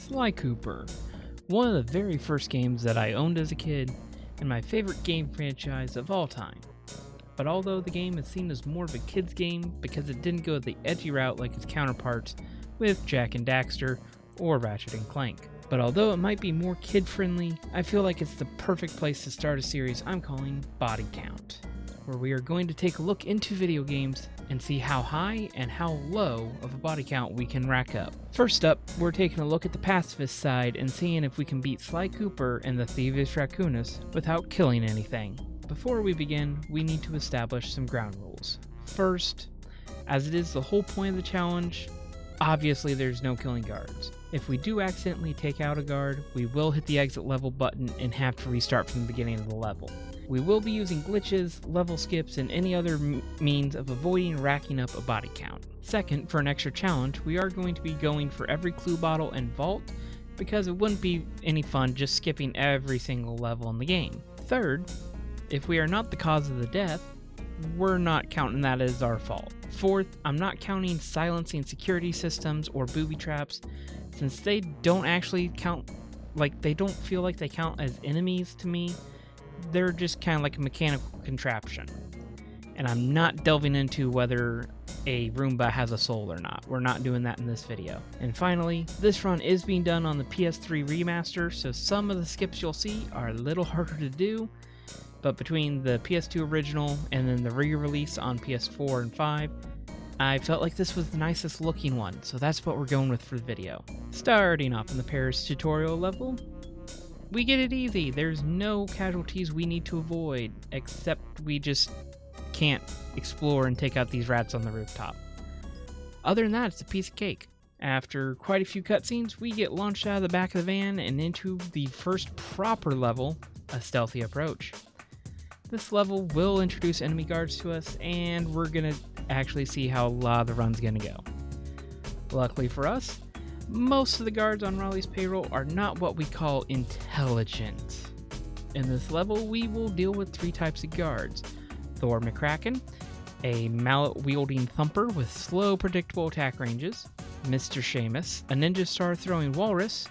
Sly Cooper, one of the very first games that I owned as a kid, and my favorite game franchise of all time. But although the game is seen as more of a kid's game because it didn't go the edgy route like its counterparts with Jak and Daxter or Ratchet and Clank. But although it might be more kid-friendly, I feel like it's the perfect place to start a series I'm calling Body Count, where we are going to take a look into video games and see how high and how low of a body count we can rack up. First up, we're taking a look at the pacifist side and seeing if we can beat Sly Cooper and the Thievius Raccoonus without killing anything. Before we begin, we need to establish some ground rules. First, as it is the whole point of the challenge, obviously there's no killing guards. If we do accidentally take out a guard, we will hit the exit level button and have to restart from the beginning of the level. We will be using glitches, level skips, and any other means of avoiding racking up a body count. Second, for an extra challenge, we are going to be going for every clue bottle and vault because it wouldn't be any fun just skipping every single level in the game. Third, if we are not the cause of the death, we're not counting that as our fault. Fourth, I'm not counting silencing security systems or booby traps since they don't actually count, they don't feel like they count as enemies to me. They're just kind of like a mechanical contraption. And I'm not delving into whether a Roomba has a soul or not. We're not doing that in this video. And finally, this run is being done on the PS3 remaster, so some of the skips you'll see are a little harder to do, but between the PS2 original and then the re-release on PS4 and 5, I felt like this was the nicest looking one, so that's what we're going with for the video. Starting off in the Paris tutorial level, we get it easy. There's no casualties we need to avoid, except we just can't explore and take out these rats on the rooftop. Other than that, it's a piece of cake. After quite a few cutscenes, we get launched out of the back of the van and into the first proper level, a stealthy approach. This level will introduce enemy guards to us, and we're gonna actually see how a lot of the run's gonna go. Luckily for us, most of the guards on Raleigh's payroll are not what we call intelligent. In this level, we will deal with three types of guards. Thor McCracken, a mallet-wielding thumper with slow, predictable attack ranges, Mr. Seamus, a ninja star-throwing walrus,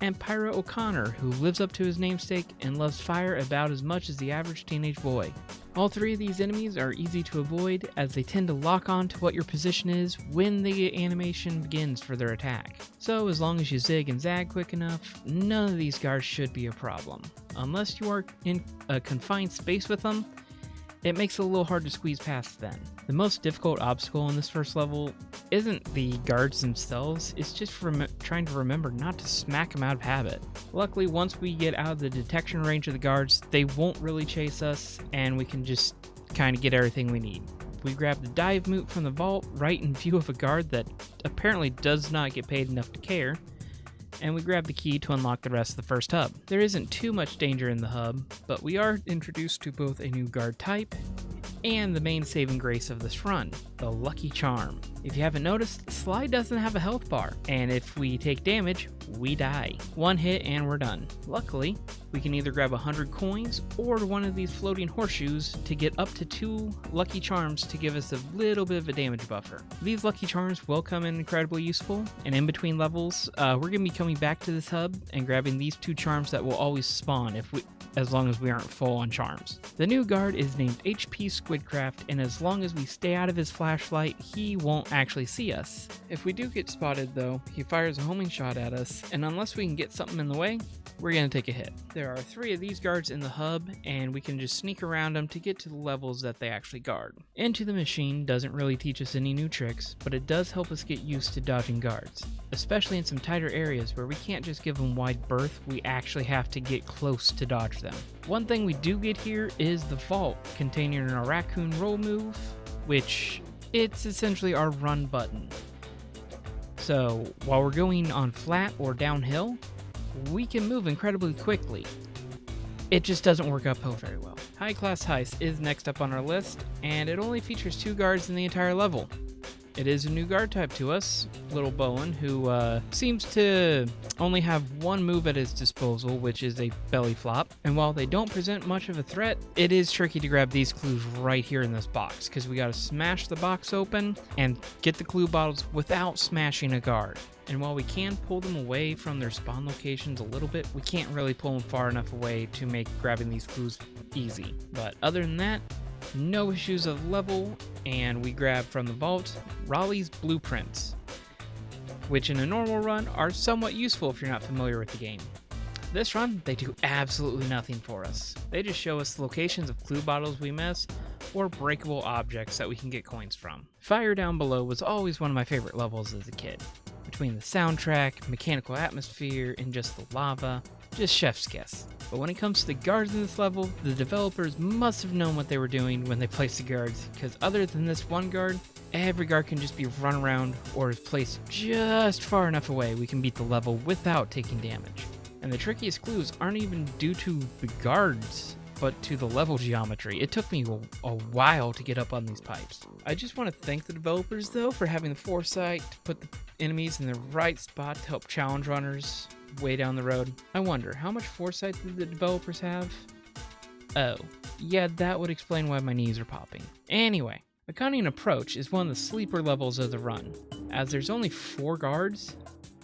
and Pyro O'Connor, who lives up to his namesake and loves fire about as much as the average teenage boy. All three of these enemies are easy to avoid as they tend to lock on to what your position is when the animation begins for their attack. So as long as you zig and zag quick enough, none of these guards should be a problem. Unless you are in a confined space with them, it makes it a little hard to squeeze past then. The most difficult obstacle in this first level isn't the guards themselves, it's just trying to remember not to smack them out of habit. Luckily, once we get out of the detection range of the guards, they won't really chase us, and we can just kind of get everything we need. We grab the dive moot from the vault right in view of a guard that apparently does not get paid enough to care, and we grab the key to unlock the rest of the first hub. There isn't too much danger in the hub, but we are introduced to both a new guard type and the main saving grace of this run, the Lucky Charm. If you haven't noticed, Sly doesn't have a health bar, and if we take damage, we die. One hit and we're done. Luckily, we can either grab 100 coins or one of these floating horseshoes to get up to 2 Lucky Charms to give us a little bit of a damage buffer. These Lucky Charms will come in incredibly useful, and in between levels, we're going to be coming back to this hub and grabbing these 2 charms that will always spawn as long as we aren't full on charms. The new guard is named HP Squidcraft, and as long as we stay out of his flashlight, he won't actually see us. If we do get spotted though, he fires a homing shot at us, and unless we can get something in the way, we're going to take a hit. There are 3 of these guards in the hub, and we can just sneak around them to get to the levels that they actually guard. Into the Machine doesn't really teach us any new tricks, but it does help us get used to dodging guards, especially in some tighter areas where we can't just give them wide berth, we actually have to get close to dodge them. One thing we do get here is the vault, containing a raccoon roll move, which it's essentially our run button. So while we're going on flat or downhill, we can move incredibly quickly. It just doesn't work uphill very well. High Class Heist is next up on our list, and it only features 2 guards in the entire level. It is a new guard type to us, Little Bowen, who seems to only have one move at his disposal, which is a belly flop. And while they don't present much of a threat, it is tricky to grab these clues right here in this box, because we gotta smash the box open and get the clue bottles without smashing a guard. And while we can pull them away from their spawn locations a little bit, we can't really pull them far enough away to make grabbing these clues easy. But other than that, no issues of level, and we grab from the vault Raleigh's blueprints, which in a normal run are somewhat useful if you're not familiar with the game. This run, they do absolutely nothing for us. They just show us the locations of clue bottles we miss, or breakable objects that we can get coins from. Fire Down Below was always one of my favorite levels as a kid. Between the soundtrack, mechanical atmosphere, and just the lava, just chef's kiss. But when it comes to the guards in this level, the developers must have known what they were doing when they placed the guards, because other than this one guard, every guard can just be run around or is placed just far enough away we can beat the level without taking damage. And the trickiest clues aren't even due to the guards, but to the level geometry. It took me a while to get up on these pipes. I just want to thank the developers though for having the foresight to put the enemies in the right spot to help challenge runners way down the road. I wonder, how much foresight did the developers have? Oh, yeah, that would explain why my knees are popping. Anyway, the Cunning Approach is one of the sleeper levels of the run, as there's only 4 guards,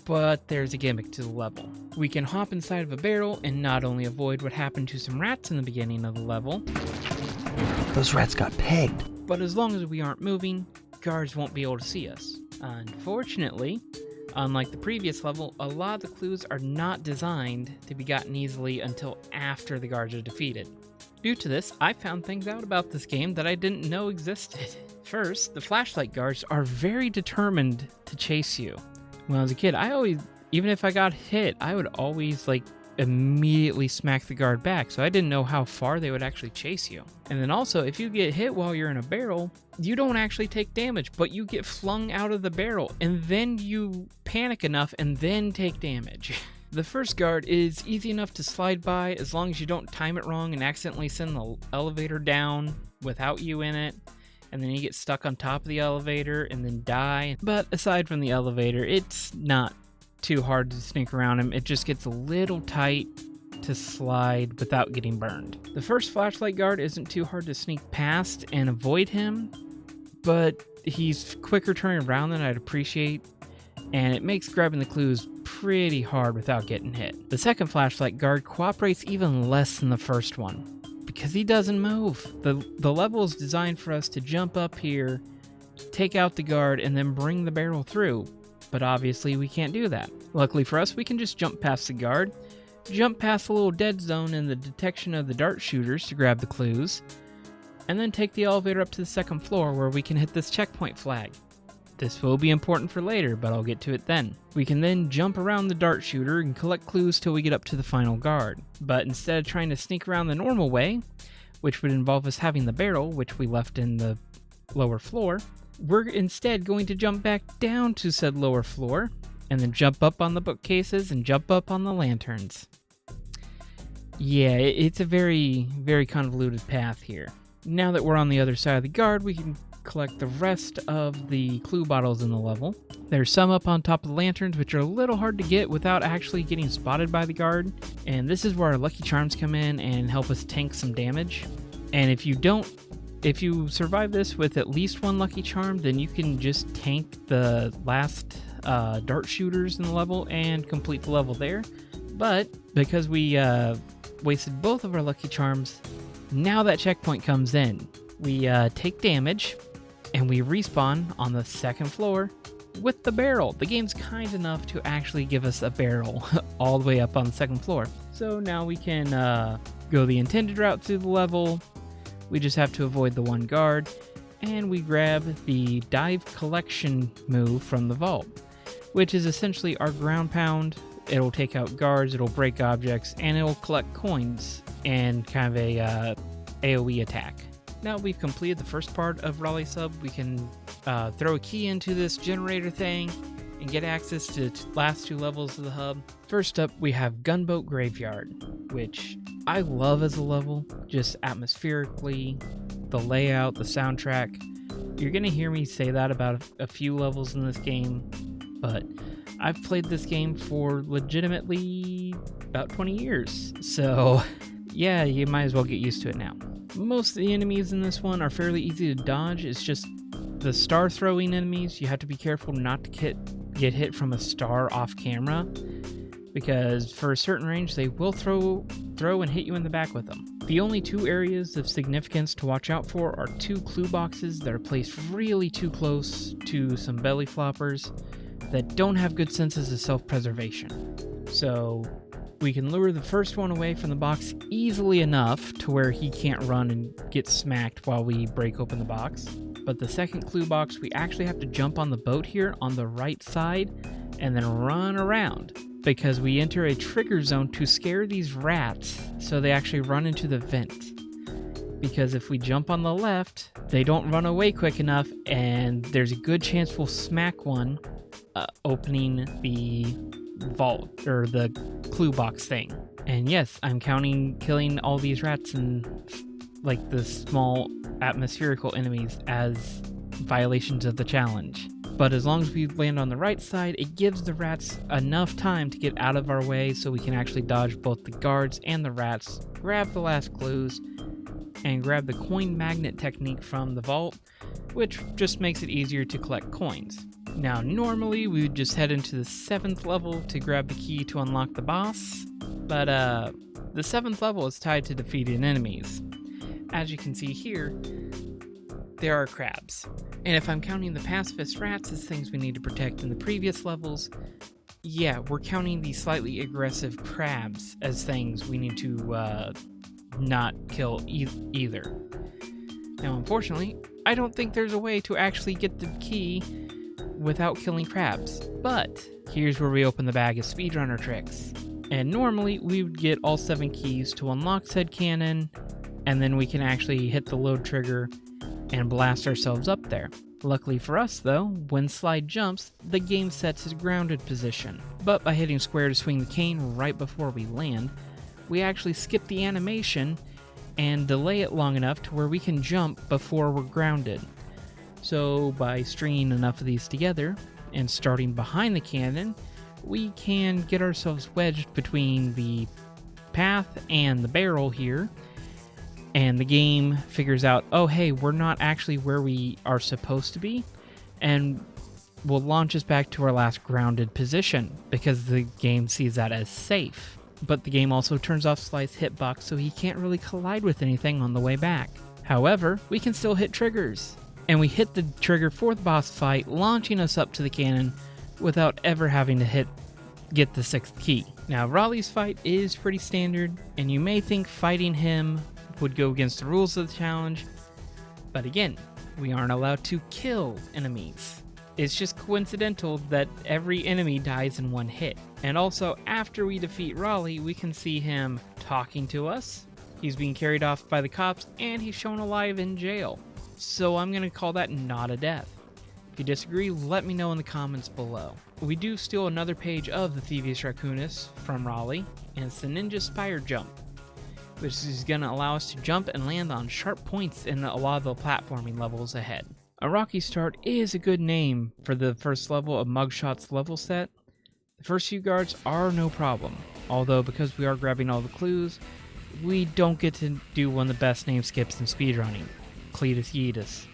but there's a gimmick to the level. We can hop inside of a barrel and not only avoid what happened to some rats in the beginning of the level, those rats got pegged. But as long as we aren't moving, guards won't be able to see us. Unfortunately, unlike the previous level, a lot of the clues are not designed to be gotten easily until after the guards are defeated. Due to this, I found things out about this game that I didn't know existed. First, the flashlight guards are very determined to chase you. When I was a kid, even if I got hit, I would always immediately smack the guard back, so I didn't know how far they would actually chase you. And then also, if you get hit while you're in a barrel, you don't actually take damage, but you get flung out of the barrel, and then you panic enough and then take damage. The first guard is easy enough to slide by as long as you don't time it wrong and accidentally send the elevator down without you in it, and then you get stuck on top of the elevator and then die. But aside from the elevator, it's not too hard to sneak around him. It just gets a little tight to slide without getting burned. The first flashlight guard isn't too hard to sneak past and avoid him, but he's quicker turning around than I'd appreciate, and it makes grabbing the clues pretty hard without getting hit. The second flashlight guard cooperates even less than the first one, because he doesn't move. The level is designed for us to jump up here, take out the guard, and then bring the barrel through. But obviously we can't do that. Luckily for us, we can just jump past the guard, jump past the little dead zone in the detection of the dart shooters to grab the clues, and then take the elevator up to the second floor where we can hit this checkpoint flag. This will be important for later, but I'll get to it then. We can then jump around the dart shooter and collect clues till we get up to the final guard. But instead of trying to sneak around the normal way, which would involve us having the barrel, which we left in the lower floor, we're instead going to jump back down to said lower floor, and then jump up on the bookcases and jump up on the lanterns. Yeah, it's a very, very convoluted path here. Now that we're on the other side of the guard, we can collect the rest of the clue bottles in the level. There's some up on top of the lanterns, which are a little hard to get without actually getting spotted by the guard. And this is where our lucky charms come in and help us tank some damage. And if you survive this with at least one lucky charm, then you can just tank the last dart shooters in the level and complete the level there. But because we wasted both of our lucky charms, now that checkpoint comes in. We take damage, and we respawn on the second floor with the barrel. The game's kind enough to actually give us a barrel all the way up on the second floor. So now we can go the intended route through the level. We just have to avoid the one guard, and we grab the dive collection move from the vault, which is essentially our ground pound. It'll take out guards, it'll break objects, and it'll collect coins and kind of a AoE attack. Now we've completed the first part of Raleigh Sub, we can throw a key into this generator thing and get access to the last 2 levels of the hub. First up, we have Gunboat Graveyard, which I love as a level, just atmospherically, the layout, the soundtrack. You're going to hear me say that about a few levels in this game, but I've played this game for legitimately about 20 years, so yeah, you might as well get used to it now. Most of the enemies in this one are fairly easy to dodge. It's just the star throwing enemies, you have to be careful not to get hit from a star off camera, because for a certain range they will throw and hit you in the back with them. The only two areas of significance to watch out for are two clue boxes that are placed really too close to some belly floppers that don't have good senses of self-preservation. So we can lure the first one away from the box easily enough to where he can't run and get smacked while we break open the box. But the second clue box, we actually have to jump on the boat here on the right side and then run around, because we enter a trigger zone to scare these rats so they actually run into the vent. Because if we jump on the left, they don't run away quick enough, and there's a good chance we'll smack one opening the vault or the clue box thing. And yes, I'm counting killing all these rats and like the small atmospherical enemies as violations of the challenge. But as long as we land on the right side, it gives the rats enough time to get out of our way so we can actually dodge both the guards and the rats, grab the last clues, and grab the coin magnet technique from the vault, which just makes it easier to collect coins. Now, normally we would just head into the 7th level to grab the key to unlock the boss, but the 7th level is tied to defeating enemies. As you can see here, there are crabs. And if I'm counting the pacifist rats as things we need to protect in the previous levels, yeah, we're counting the slightly aggressive crabs as things we need to not kill either. Now, unfortunately, I don't think there's a way to actually get the key without killing crabs. But here's where we open the bag of speedrunner tricks. And normally we would get all 7 keys to unlock said cannon, and then we can actually hit the load trigger and blast ourselves up there. Luckily for us though, when Sly jumps, the game sets his grounded position. But by hitting square to swing the cane right before we land, we actually skip the animation and delay it long enough to where we can jump before we're grounded. So by stringing enough of these together and starting behind the cannon, we can get ourselves wedged between the path and the barrel here, and the game figures out, oh hey, we're not actually where we are supposed to be, and will launch us back to our last grounded position, because the game sees that as safe. But the game also turns off Sly's hitbox, so he can't really collide with anything on the way back. However, we can still hit triggers, and we hit the trigger for the boss fight, launching us up to the cannon without ever having to get the 6th key. Now, Raleigh's fight is pretty standard, and you may think fighting him would go against the rules of the challenge, but again, we aren't allowed to kill enemies. It's just coincidental that every enemy dies in one hit. And also, after we defeat Raleigh, we can see him talking to us, he's being carried off by the cops, and he's shown alive in jail. So I'm going to call that not a death. If you disagree, let me know in the comments below. We do steal another page of the Thievius Raccoonus from Raleigh, and it's the Ninja Spire Jump, which is going to allow us to jump and land on sharp points in a lot of the platforming levels ahead. A Rocky Start is a good name for the first level of Mugshot's level set. The first few guards are no problem, although because we are grabbing all the clues, we don't get to do one of the best name skips in speedrunning, Cletus Yeetus.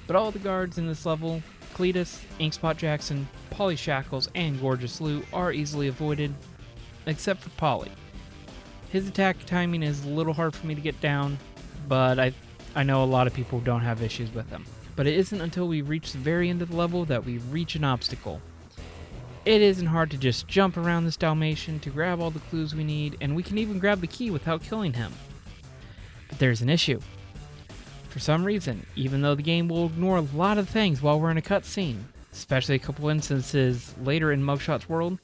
But all the guards in this level, Cletus, Inkspot Jackson, Polly Shackles, and Gorgeous Lou, are easily avoided, except for Polly. His attack timing is a little hard for me to get down, but I know a lot of people don't have issues with him. But it isn't until we reach the very end of the level that we reach an obstacle. It isn't hard to just jump around this Dalmatian to grab all the clues we need, and we can even grab the key without killing him. But there's an issue. For some reason, even though the game will ignore a lot of things while we're in a cutscene, especially a couple instances later in Mugshot's world,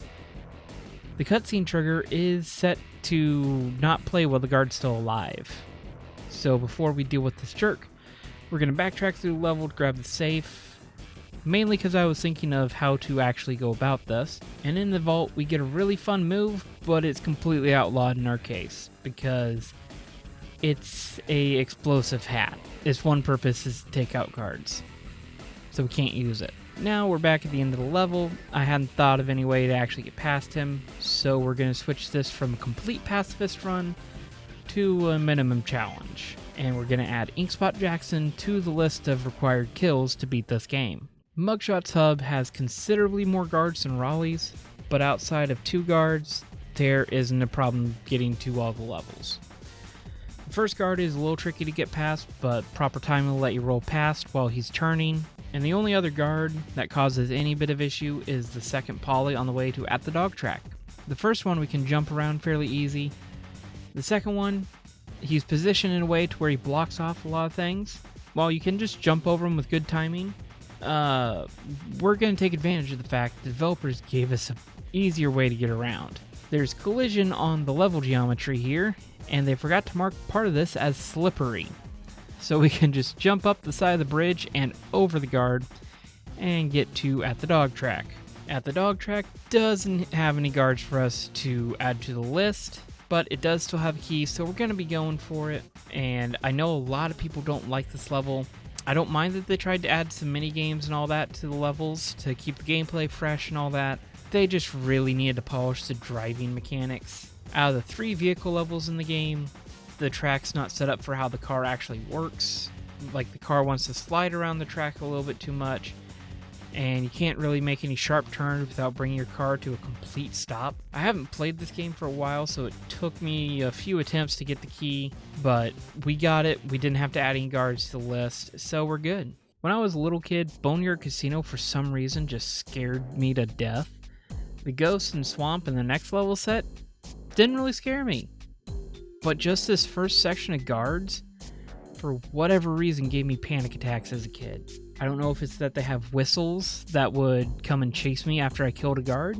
the cutscene trigger is set to not play while the guard's still alive. So before we deal with this jerk, we're going to backtrack through the level to grab the safe, mainly because I was thinking of how to actually go about this. And in the vault, we get a really fun move, but it's completely outlawed in our case, because it's a explosive hat. Its one purpose is to take out guards. so we can't use it. Now we're back at the end of the level. I hadn't thought of any way to actually get past him, so we're going to switch this from a complete pacifist run to a minimum challenge. And we're going to add Inkspot Jackson to the list of required kills to beat this game. Mugshot's hub has considerably more guards than Raleigh's, but outside of 2 guards, there isn't a problem getting to all the levels. The first guard is a little tricky to get past, but proper timing will let you roll past while he's turning. And the only other guard that causes any bit of issue is the second poly on the way to at the dog track. The first one we can jump around fairly easy. The second one, he's positioned in a way to where he blocks off a lot of things. While you can just jump over him with good timing, we're going to take advantage of the fact the developers gave us an easier way to get around. There's collision on the level geometry here, and they forgot to mark part of this as slippery. So we can just jump up the side of the bridge and over the guard and get to at the dog track. At the dog track doesn't have any guards for us to add to the list, but it does still have a key, so we're going to be going for it. And I know a lot of people don't like this level. I don't mind that they tried to add some mini games and all that to the levels to keep the gameplay fresh and all that. They just really needed to polish the driving mechanics. Out of the 3 vehicle levels in the game, the track's not set up for how the car actually works. Like, the car wants to slide around the track a little bit too much, and you can't really make any sharp turns without bringing your car to a complete stop. I haven't played this game for a while, so it took me a few attempts to get the key, but we got it. We didn't have to add any guards to the list, so we're good. When I was a little kid, Boneyard Casino for some reason just scared me to death. The ghost and swamp in the next level set didn't really scare me. But just this first section of guards, for whatever reason, gave me panic attacks as a kid. I don't know if it's that they have whistles that would come and chase me after I killed a guard,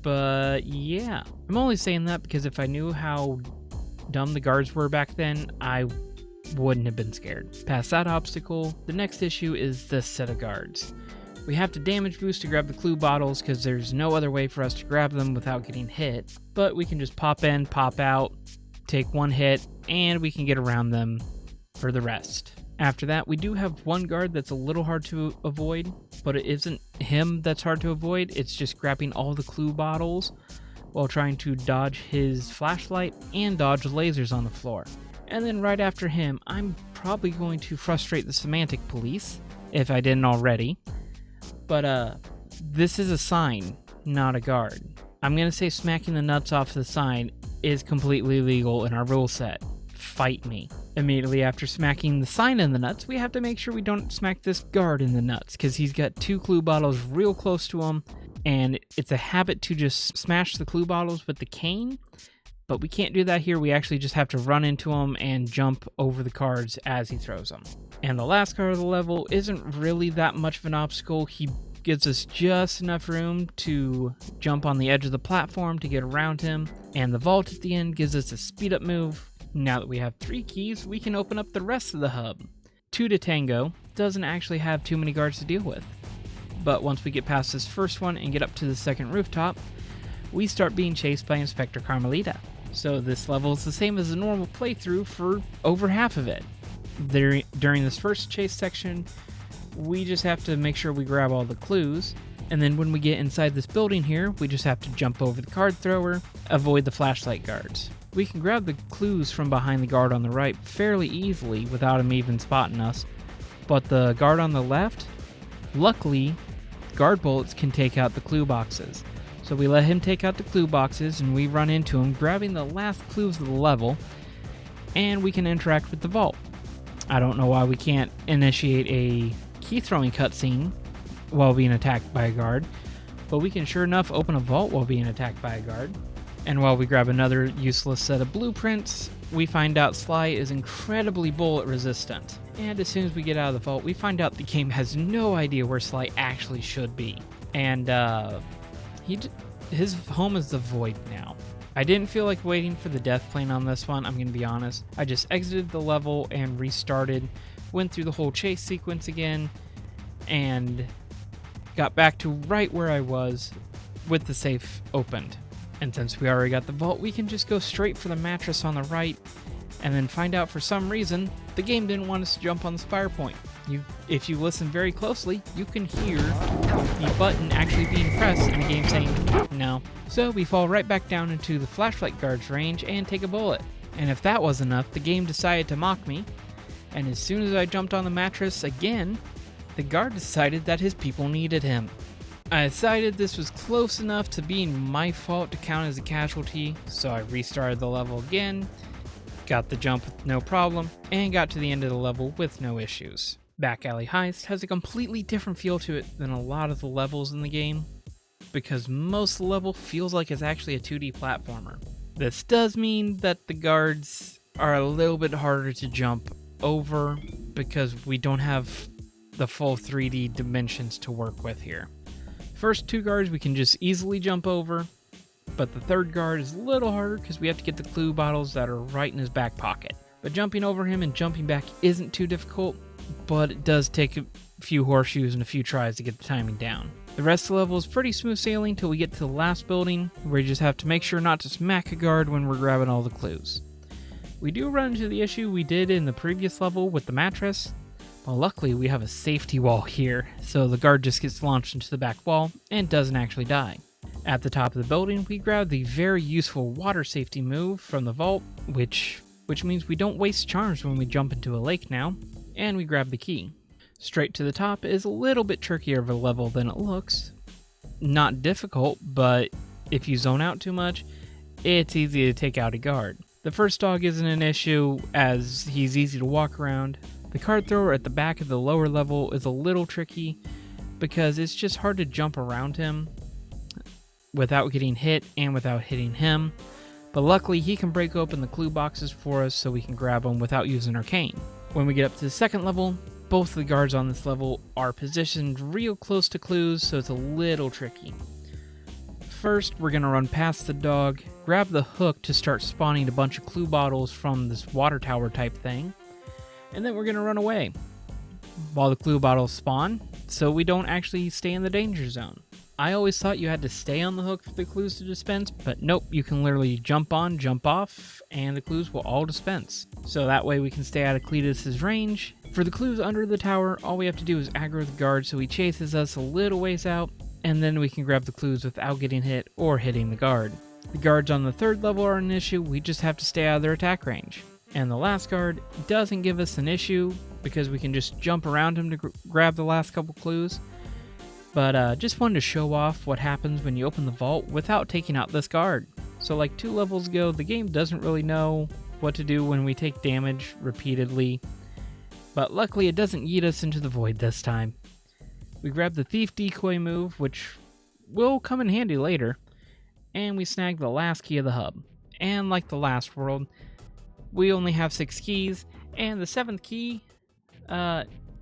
but yeah. I'm only saying that because if I knew how dumb the guards were back then, I wouldn't have been scared. Past that obstacle, the next issue is this set of guards. We have to damage boost to grab the clue bottles because there's no other way for us to grab them without getting hit, but we can just pop in, pop out, take 1 hit, and we can get around them for the rest. After that, we do have 1 guard that's a little hard to avoid, but it isn't him that's hard to avoid, it's just grabbing all the clue bottles while trying to dodge his flashlight and dodge lasers on the floor. And then right after him, I'm probably going to frustrate the semantic police, if I didn't already, but this is a sign, not a guard. I'm going to say smacking the nuts off the sign is completely legal in our rule set. Fight me. Immediately after smacking the sign in the nuts, we have to make sure we don't smack this guard in the nuts, because he's got 2 clue bottles real close to him, and it's a habit to just smash the clue bottles with the cane, but we can't do that here. We actually just have to run into him and jump over the cards as he throws them. And the last card of the level isn't really that much of an obstacle. He gives us just enough room to jump on the edge of the platform to get around him, and the vault at the end gives us a speed up move. Now that we have 3 keys, we can open up the rest of the hub. 2 to tango doesn't actually have too many guards to deal with, but once we get past this first one and get up to the second rooftop, we start being chased by Inspector Carmelita. So this level is the same as a normal playthrough for over half of it. During this first chase section, we just have to make sure we grab all the clues, and then when we get inside this building here, we just have to jump over the card thrower, avoid the flashlight guards. We can grab the clues from behind the guard on the right fairly easily without him even spotting us, but the guard on the left, luckily, guard bullets can take out the clue boxes. So we let him take out the clue boxes, and we run into him, grabbing the last clues of the level, and we can interact with the vault. I don't know why we can't initiate a key-throwing cutscene while being attacked by a guard, but we can sure enough open a vault while being attacked by a guard. And while we grab another useless set of blueprints, we find out Sly is incredibly bullet resistant. And as soon as we get out of the vault, we find out the game has no idea where Sly actually should be. And his home is the void now. I didn't feel like waiting for the death plane on this one, I'm going to be honest. I just exited the level and restarted, went through the whole chase sequence again, and got back to right where I was with the safe opened. And since we already got the vault, we can just go straight for the mattress on the right and then find out for some reason the game didn't want us to jump on the spire point. If you listen very closely, you can hear the button actually being pressed and the game saying no. So we fall right back down into the flashlight guard's range and take a bullet. And if that wasn't enough, the game decided to mock me, and as soon as I jumped on the mattress again, the guard decided that his people needed him. I decided this was close enough to being my fault to count as a casualty, so I restarted the level again, got the jump with no problem, and got to the end of the level with no issues. Back Alley Heist has a completely different feel to it than a lot of the levels in the game, because most of the level feels like it's actually a 2D platformer. This does mean that the guards are a little bit harder to jump over because we don't have the full 3D dimensions to work with here. First two guards we can just easily jump over, but the third guard is a little harder because we have to get the clue bottles that are right in his back pocket. But jumping over him and jumping back isn't too difficult, but it does take a few horseshoes and a few tries to get the timing down. The rest of the level is pretty smooth sailing till we get to the last building, where you just have to make sure not to smack a guard when we're grabbing all the clues. We do run into the issue we did in the previous level with the mattress. Well, luckily we have a safety wall here, so the guard just gets launched into the back wall and doesn't actually die. At the top of the building, we grab the very useful water safety move from the vault, which means we don't waste charms when we jump into a lake now, and we grab the key. Straight to the top is a little bit trickier of a level than it looks. Not difficult, but if you zone out too much, it's easy to take out a guard. The first dog isn't an issue, as he's easy to walk around. The card thrower at the back of the lower level is a little tricky, because it's just hard to jump around him without getting hit and without hitting him. But luckily he can break open the clue boxes for us so we can grab them without using our cane. When we get up to the second level, both of the guards on this level are positioned real close to clues, so it's a little tricky. First, we're going to run past the dog, grab the hook to start spawning a bunch of clue bottles from this water tower type thing, and then we're going to run away while the clue bottles spawn, so we don't actually stay in the danger zone. I always thought you had to stay on the hook for the clues to dispense, but nope, you can literally jump on, jump off, and the clues will all dispense. So that way we can stay out of Cletus's range. For the clues under the tower, all we have to do is aggro the guard so he chases us a little ways out, and then we can grab the clues without getting hit or hitting the guard. The guards on the third level are an issue, we just have to stay out of their attack range. And the last guard doesn't give us an issue because we can just jump around him to grab the last couple clues. But just wanted to show off what happens when you open the vault without taking out this guard. So like 2 levels ago, the game doesn't really know what to do when we take damage repeatedly. But luckily it doesn't yeet us into the void this time. We grab the thief decoy move, which will come in handy later, and we snag the last key of the hub. And like the last world, we only have 6 keys, and the 7th key,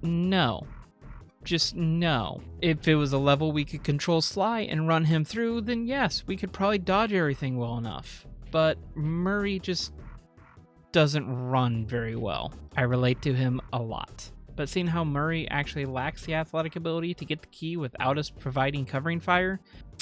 no. Just no. If it was a level we could control Sly and run him through, then yes, we could probably dodge everything well enough. But Murray just doesn't run very well. I relate to him a lot. But seeing how Murray actually lacks the athletic ability to get the key without us providing covering fire,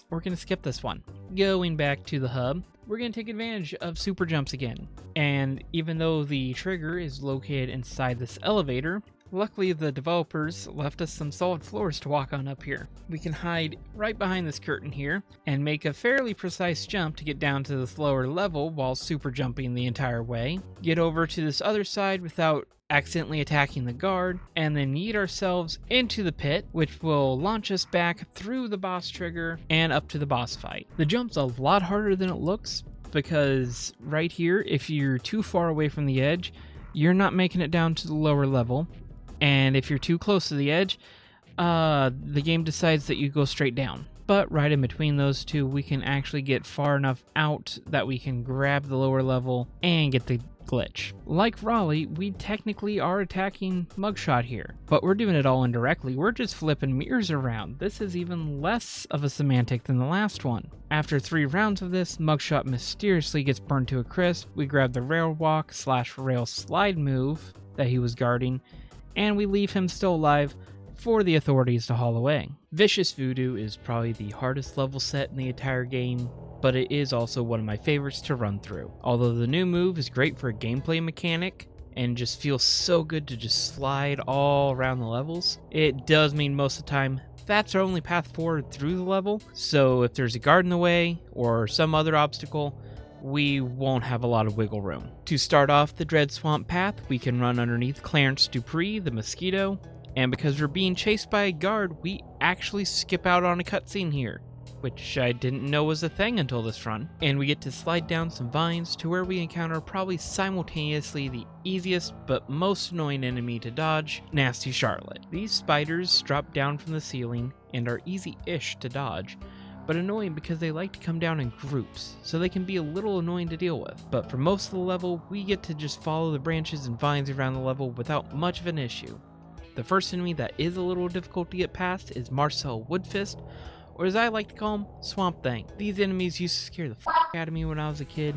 we're going to skip this one. Going back to the hub, we're going to take advantage of super jumps again. And even though the trigger is located inside this elevator, luckily the developers left us some solid floors to walk on up here. We can hide right behind this curtain here and make a fairly precise jump to get down to this lower level while super jumping the entire way. Get over to this other side without accidentally attacking the guard, and then yeet ourselves into the pit, which will launch us back through the boss trigger and up to the boss fight. The jump's a lot harder than it looks, because right here, if you're too far away from the edge, you're not making it down to the lower level, and if you're too close to the edge, the game decides that you go straight down. But right in between those two, we can actually get far enough out that we can grab the lower level and get the glitch. Like Raleigh, we technically are attacking Mugshot here, but we're doing it all indirectly. We're just flipping mirrors around. This is even less of a semantic than the last one. After 3 rounds of this, Mugshot mysteriously gets burned to a crisp. We grab the rail walk / rail slide move that he was guarding, and we leave him still alive for the authorities to haul away. Vicious Voodoo is probably the hardest level set in the entire game, but it is also one of my favorites to run through. Although the new move is great for a gameplay mechanic, and just feels so good to just slide all around the levels, it does mean most of the time that's our only path forward through the level, so if there's a guard in the way or some other obstacle, we won't have a lot of wiggle room. To start off the Dread Swamp path, we can run underneath Clarence Dupree, the mosquito, and because we're being chased by a guard, we actually skip out on a cutscene here, which I didn't know was a thing until this run, and we get to slide down some vines to where we encounter probably simultaneously the easiest but most annoying enemy to dodge, Nasty Charlotte. These spiders drop down from the ceiling and are easy-ish to dodge, but annoying because they like to come down in groups, so they can be a little annoying to deal with. But for most of the level, we get to just follow the branches and vines around the level without much of an issue. The first enemy that is a little difficult to get past is Marcel Woodfist, or as I like to call him, Swamp Thing. These enemies used to scare the out of me when I was a kid,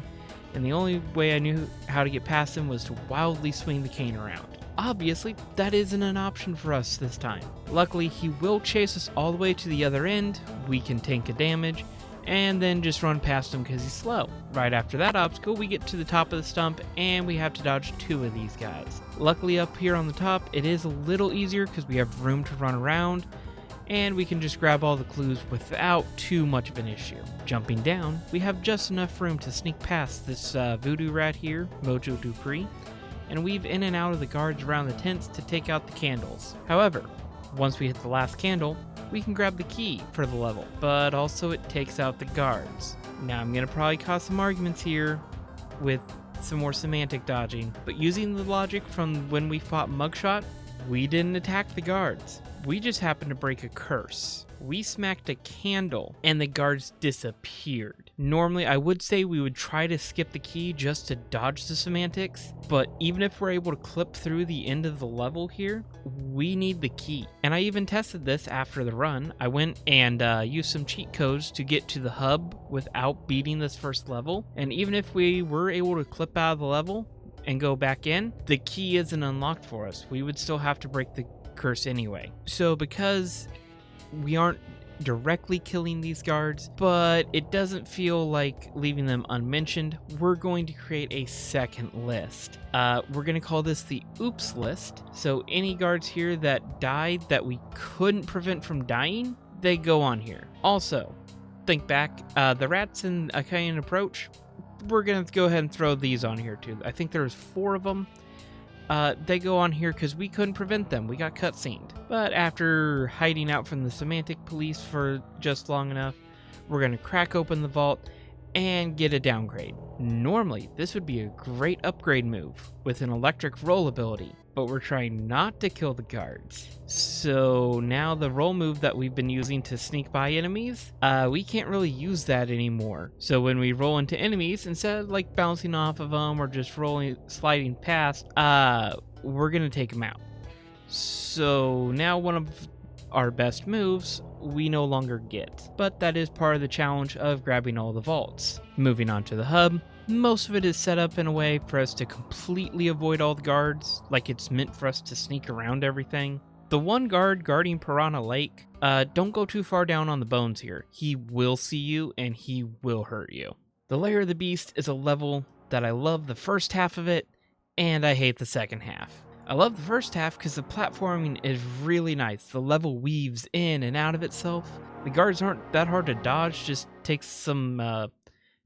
and the only way I knew how to get past them was to wildly swing the cane around. Obviously, that isn't an option for us this time. Luckily, he will chase us all the way to the other end, we can tank a damage, and then just run past him because he's slow. Right after that obstacle, we get to the top of the stump, and we have to dodge 2 of these guys. Luckily up here on the top, it is a little easier because we have room to run around, and we can just grab all the clues without too much of an issue. Jumping down, we have just enough room to sneak past this voodoo rat here, Mojo Dupree, and weave in and out of the guards around the tents to take out the candles. However, once we hit the last candle, we can grab the key for the level, but also it takes out the guards. Now I'm gonna probably cause some arguments here with some more semantic dodging, but using the logic from when we fought Mugshot, we didn't attack the guards. We just happened to break a curse. We smacked a candle and the guards disappeared. Normally, I would say we would try to skip the key just to dodge the semantics, but even if we're able to clip through the end of the level here, we need the key. And I even tested this after the run. I went and used some cheat codes to get to the hub without beating this first level, and even if we were able to clip out of the level and go back in, the key isn't unlocked for us. We would still have to break the curse anyway. So because we aren't directly killing these guards, but it doesn't feel like leaving them unmentioned, we're going to create a second list. We're going to call this the oops list. So any guards here that died that we couldn't prevent from dying, they go on here. Also, think back, the rats in Achaean Approach, we're going to go ahead and throw these on here too. I think there's 4 of them. They go on here because we couldn't prevent them. We got cutscened. But after hiding out from the semantic police for just long enough, we're going to crack open the vault and get a downgrade. Normally, this would be a great upgrade move with an electric roll ability, but we're trying not to kill the guards. So now the roll move that we've been using to sneak by enemies, we can't really use that anymore. So when we roll into enemies, instead of like bouncing off of them or just sliding past, we're gonna take them out. So now one of our best moves we no longer get, but that is part of the challenge of grabbing all the vaults. Moving on to the hub, most of it is set up in a way for us to completely avoid all the guards, like it's meant for us to sneak around everything. The one guard guarding Piranha Lake, don't go too far down on the bones here. He will see you and he will hurt you. The Lair of the Beast is a level that I love the first half of it, and I hate the second half. I love the first half because the platforming is really nice. The level weaves in and out of itself. The guards aren't that hard to dodge, just takes some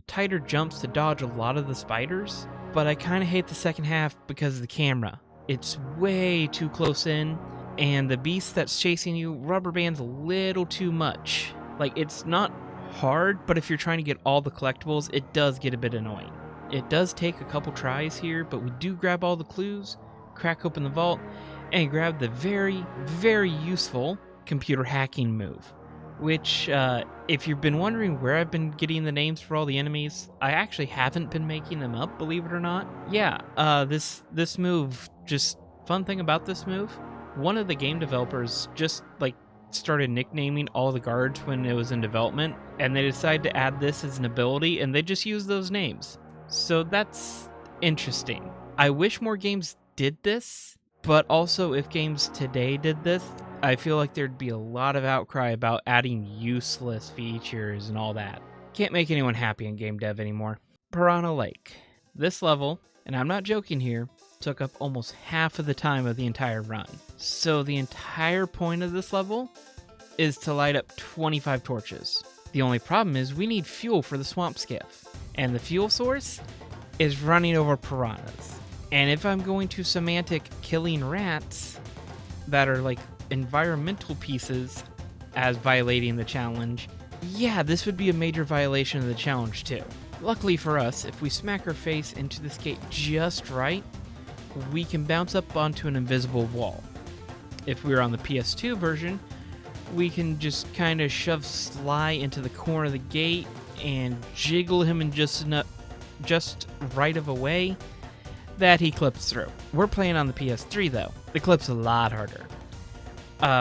tighter jumps to dodge a lot of the spiders. But I kind of hate the second half because of the camera. It's way too close in, and the beast that's chasing you rubber bands a little too much. Like, it's not hard, but if you're trying to get all the collectibles, it does get a bit annoying. It does take a couple tries here, but we do grab all the clues, crack open the vault, and grab the very, very useful computer hacking move. Which, if you've been wondering where I've been getting the names for all the enemies, I actually haven't been making them up, believe it or not. Yeah, this move, just fun thing about this move, one of the game developers just, started nicknaming all the guards when it was in development, and they decided to add this as an ability, and they just used those names. So that's interesting. I wish more games did this, but also if games today did this, I feel like there'd be a lot of outcry about adding useless features and all that. Can't make anyone happy in game dev anymore. Piranha Lake. This level, and I'm not joking here, took up almost half of the time of the entire run. So the entire point of this level is to light up 25 torches. The only problem is we need fuel for the swamp skiff, and the fuel source is running over piranhas. And if I'm going to semantic killing rats that are like environmental pieces as violating the challenge, yeah, this would be a major violation of the challenge too. Luckily for us, if we smack our face into this gate just right, we can bounce up onto an invisible wall. If we were on the PS2 version, we can just kind of shove Sly into the corner of the gate and jiggle him in just right of a way that he clips through. We're playing on the PS3 though. The clip's a lot harder.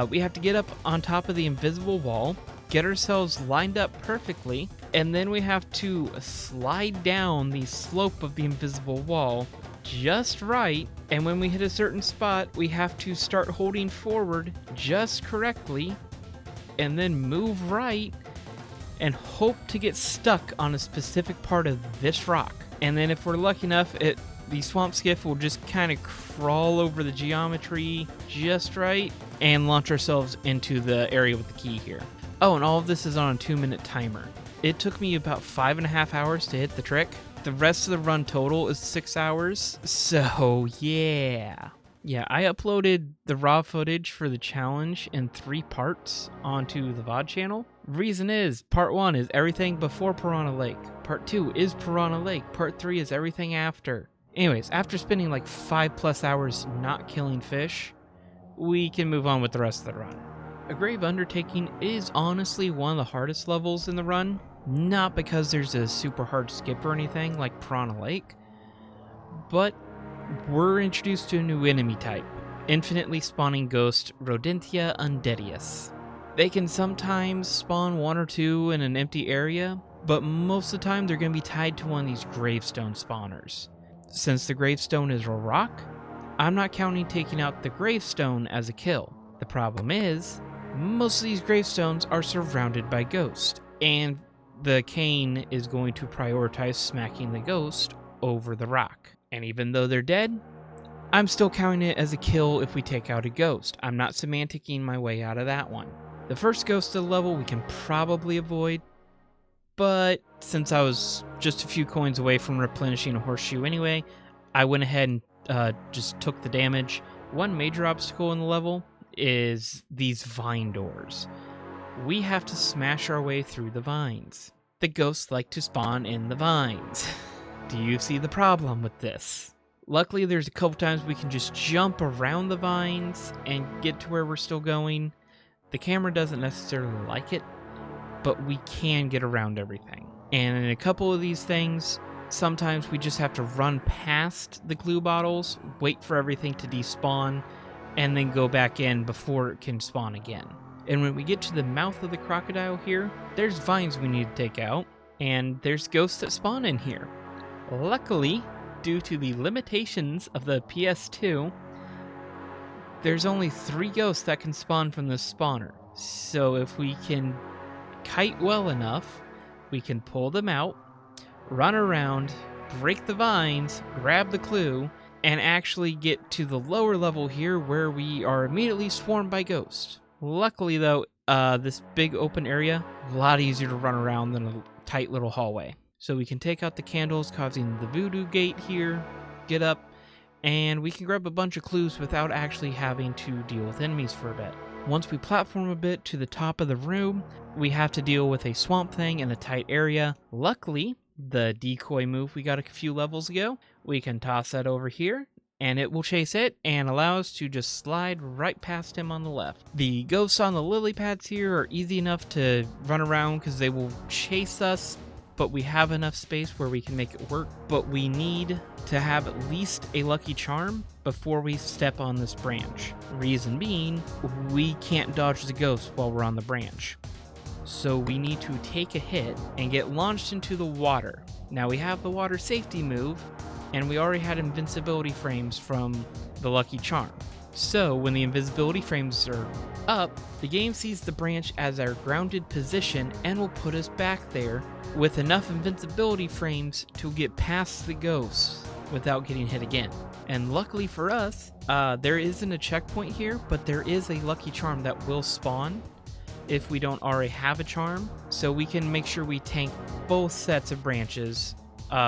We have to get up on top of the invisible wall, get ourselves lined up perfectly, and then we have to slide down the slope of the invisible wall just right, and when we hit a certain spot, we have to start holding forward just correctly, and then move right, and hope to get stuck on a specific part of this rock. And then if we're lucky enough, the swamp skiff will just kind of crawl over the geometry just right, and launch ourselves into the area with the key here. Oh, and all of this is on a 2-minute timer. It took me about 5.5 hours to hit the trick. The rest of the run total is 6 hours, so yeah. Yeah, I uploaded the raw footage for the challenge in 3 parts onto the VOD channel. Reason is, part 1 is everything before Piranha Lake. Part 2 is Piranha Lake. Part 3 is everything after. Anyways, after spending like 5+ hours not killing fish, we can move on with the rest of the run. A Grave Undertaking is honestly one of the hardest levels in the run. Not because there's a super hard skip or anything like Piranha Lake, but we're introduced to a new enemy type, infinitely spawning ghost Rodentia Undeadius. They can sometimes spawn 1 or 2 in an empty area, but most of the time they're going to be tied to one of these gravestone spawners. Since the gravestone is a rock, I'm not counting taking out the gravestone as a kill. The problem is, most of these gravestones are surrounded by ghosts, and the cane is going to prioritize smacking the ghost over the rock. And even though they're dead, I'm still counting it as a kill if we take out a ghost. I'm not semanticing my way out of that one. The first ghost of the level we can probably avoid, but since I was just a few coins away from replenishing a horseshoe anyway, I went ahead and just took the damage. One major obstacle in the level is these vine doors. We have to smash our way through the vines. The ghosts like to spawn in the vines. Do you see the problem with this? Luckily, there's a couple times we can just jump around the vines and get to where we're still going. The camera doesn't necessarily like it, but we can get around everything. And in a couple of these things, sometimes we just have to run past the glue bottles, wait for everything to despawn, and then go back in before it can spawn again. And when we get to the mouth of the crocodile here, there's vines we need to take out, and there's ghosts that spawn in here. Luckily, due to the limitations of the PS2, there's only 3 ghosts that can spawn from this spawner. So if we can kite well enough, we can pull them out, run around, break the vines, grab the clue, and actually get to the lower level here where we are immediately swarmed by ghosts. Luckily though, this big open area, a lot easier to run around than a tight little hallway. So we can take out the candles causing the voodoo gate here, get up, and we can grab a bunch of clues without actually having to deal with enemies for a bit. Once we platform a bit to the top of the room, we have to deal with a swamp thing in a tight area. Luckily, the decoy move we got a few levels ago, we can toss that over here, and it will chase it and allow us to just slide right past him on the left. The ghosts on the lily pads here are easy enough to run around because they will chase us, but we have enough space where we can make it work. But we need to have at least a lucky charm before we step on this branch. Reason being, we can't dodge the ghost while we're on the branch. So we need to take a hit and get launched into the water. Now we have the water safety move, and we already had invincibility frames from the lucky charm. So when the invisibility frames are up, the game sees the branch as our grounded position and will put us back there with enough invincibility frames to get past the ghosts without getting hit again. And luckily for us, there isn't a checkpoint here, but there is a lucky charm that will spawn if we don't already have a charm, so we can make sure we tank both sets of branches.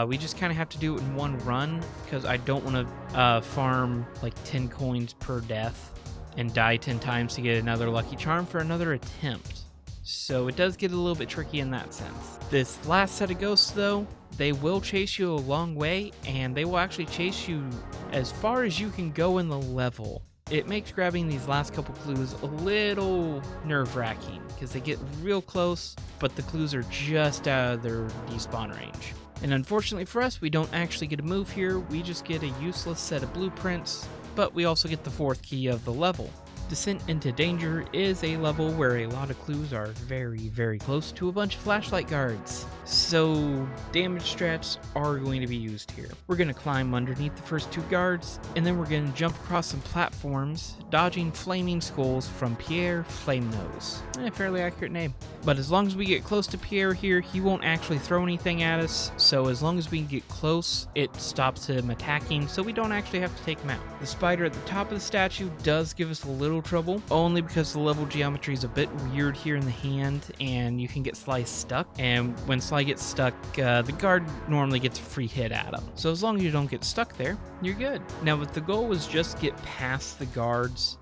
We just kind of have to do it in one run, because I don't want to farm like 10 coins per death and die 10 times to get another lucky charm for another attempt. So it does get a little bit tricky in that sense. This last set of ghosts though, they will chase you a long way, and they will actually chase you as far as you can go in the level. It makes grabbing these last couple clues a little nerve-wracking, because they get real close, but the clues are just out of their despawn range. And unfortunately for us, we don't actually get a move here, we just get a useless set of blueprints, but we also get the 4th key of the level. Descent into Danger is a level where a lot of clues are very, very close to a bunch of flashlight guards, so damage strats are going to be used here. We're going to climb underneath the first 2 guards, and then we're going to jump across some platforms, dodging flaming skulls from Pierre Flamenose. A fairly accurate name. But as long as we get close to Pierre here, he won't actually throw anything at us, so as long as we can get close, it stops him attacking, so we don't actually have to take him out. The spider at the top of the statue does give us a little trouble, only because the level geometry is a bit weird here in the hand, and you can get Sly stuck, and when Sly gets stuck, the guard normally gets a free hit at him. So as long as you don't get stuck there, you're good. Now if the goal was just get past the guards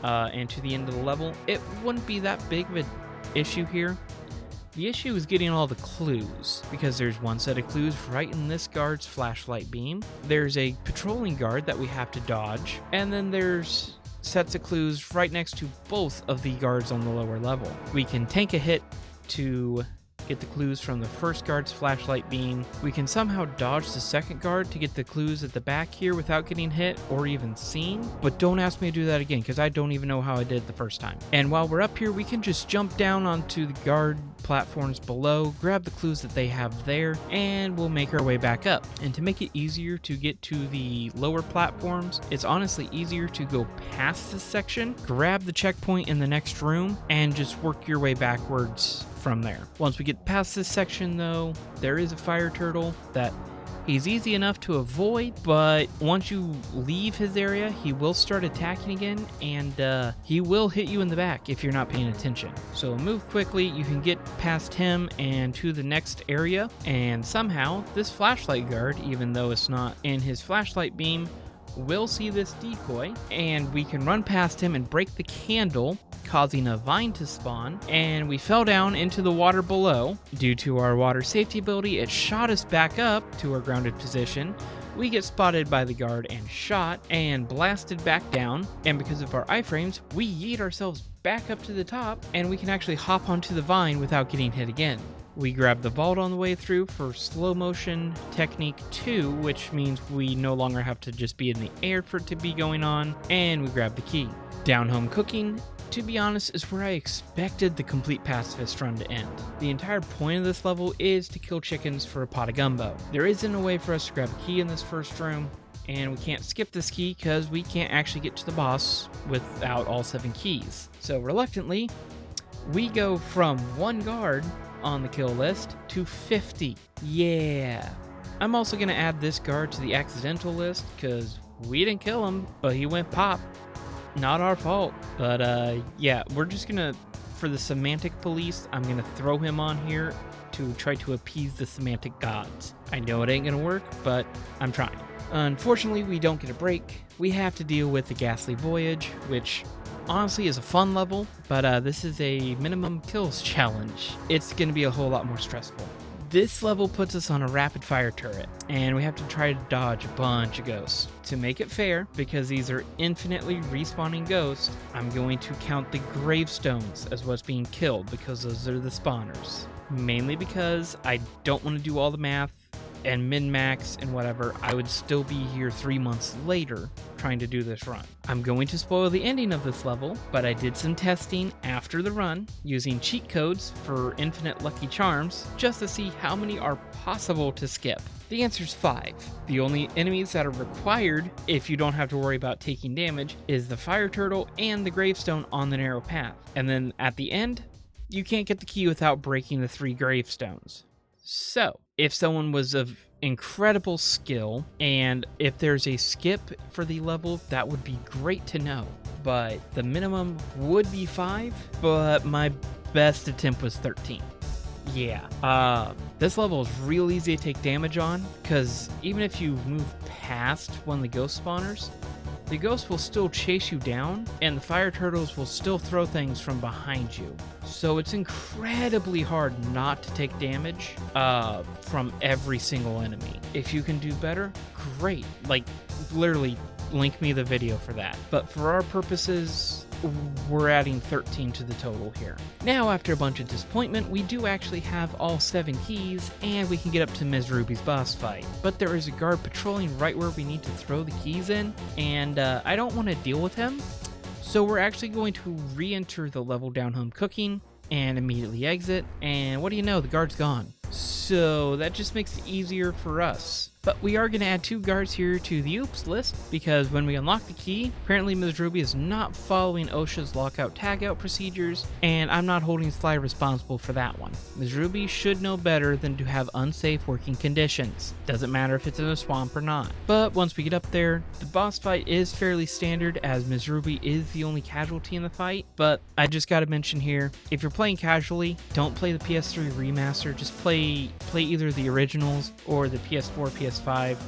and to the end of the level, it wouldn't be that big of an issue here. The issue is getting all the clues, because there's one set of clues right in this guard's flashlight beam, there's a patrolling guard that we have to dodge, and then there's sets of clues right next to both of the guards on the lower level. We can tank a hit to get the clues from the first guard's flashlight beam. We can somehow dodge the second guard to get the clues at the back here without getting hit or even seen, but don't ask me to do that again, because I don't even know how I did it the first time. And while we're up here, we can just jump down onto the guard platforms below, grab the clues that they have there, and we'll make our way back up. And to make it easier to get to the lower platforms, it's honestly easier to go past this section, grab the checkpoint in the next room, and just work your way backwards from there. Once we get past this section though, there is a fire turtle that he's easy enough to avoid, but once you leave his area, he will start attacking again, and he will hit you in the back if you're not paying attention. So move quickly, you can get past him and to the next area, and somehow this flashlight guard, even though it's not in his flashlight beam, will see this decoy, and we can run past him and break the candle, causing a vine to spawn, and we fell down into the water below. Due to our water safety ability, it shot us back up to our grounded position. We get spotted by the guard and shot and blasted back down, and because of our iframes, we yeet ourselves back up to the top, and we can actually hop onto the vine without getting hit again. We grab the vault on the way through for slow motion technique 2, which means we no longer have to just be in the air for it to be going on, and we grab the key. Down home cooking, to be honest, is where I expected the complete pacifist run to end. The entire point of this level is to kill chickens for a pot of gumbo. There isn't a way for us to grab a key in this first room, and we can't skip this key because we can't actually get to the boss without all 7 keys. So reluctantly, we go from 1 guard on the kill list to 50. Yeah. I'm also going to add this guard to the accidental list because we didn't kill him, but he went pop. Not our fault. But yeah, we're just going to, for the semantic police, I'm going to throw him on here to try to appease the semantic gods. I know it ain't going to work, but I'm trying. Unfortunately, we don't get a break. We have to deal with the Ghastly Voyage, which honestly is a fun level, but this is a minimum kills challenge. It's going to be a whole lot more stressful. This level puts us on a rapid fire turret, and we have to try to dodge a bunch of ghosts. To make it fair, because these are infinitely respawning ghosts, I'm going to count the gravestones as what's being killed, because those are the spawners. Mainly because I don't want to do all the math and min-max and whatever. I would still be here 3 months later trying to do this run. I'm going to spoil the ending of this level, but I did some testing after the run using cheat codes for infinite lucky charms just to see how many are possible to skip. The answer's 5. The only enemies that are required, if you don't have to worry about taking damage, is the fire turtle and the gravestone on the narrow path. And then at the end, you can't get the key without breaking the 3 gravestones. So, if someone was of incredible skill, and if there's a skip for the level, that would be great to know. But the minimum would be 5, but my best attempt was 13. Yeah, this level is real easy to take damage on, because even if you move past one of the ghost spawners, the ghosts will still chase you down, and the fire turtles will still throw things from behind you. So it's incredibly hard not to take damage from every single enemy. If you can do better, great. Like, literally, link me the video for that. But for our purposes, we're adding 13 to the total here. Now, after a bunch of disappointment, we do actually have all 7 keys, and we can get up to Ms. Ruby's boss fight. But there is a guard patrolling right where we need to throw the keys in, and I don't want to deal with him. So we're actually going to re-enter the level down home cooking and immediately exit, and what do you know, the guard's gone. So that just makes it easier for us. But we are going to add 2 guards here to the oops list, because when we unlock the key, apparently Ms. Ruby is not following OSHA's lockout tagout procedures, and I'm not holding Sly responsible for that one. Ms. Ruby should know better than to have unsafe working conditions. Doesn't matter if it's in a swamp or not. But once we get up there, the boss fight is fairly standard, as Ms. Ruby is the only casualty in the fight. But I just gotta mention here, if you're playing casually, don't play the PS3 remaster, just play either the originals or the PS4, PS5,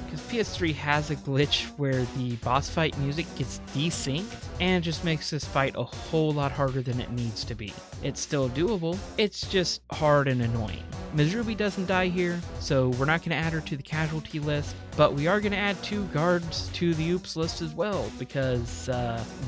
because PS3 has a glitch where the boss fight music gets desynced, and it just makes this fight a whole lot harder than it needs to be. It's still doable, it's just hard and annoying. Ms. Ruby doesn't die here, so we're not going to add her to the casualty list, but we are going to add 2 guards to the oops list as well, because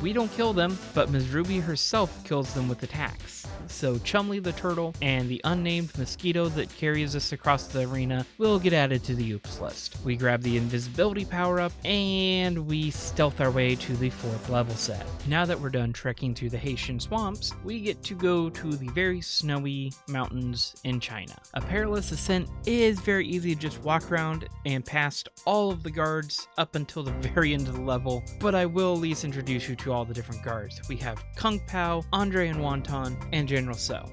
we don't kill them, but Ms. Ruby herself kills them with attacks. So Chumley the turtle and the unnamed mosquito that carries us across the arena will get added to the oops list. We grab the invisibility power up, and we stealth our way to the 4th level set. Now that we're done trekking through the Haitian swamps, we get to go to the very snowy mountains in China. A perilous ascent is very easy to just walk around and past all of the guards up until the very end of the level, but I will at least introduce you to all the different guards. We have Kung Pao, Andre and Wonton, and General So,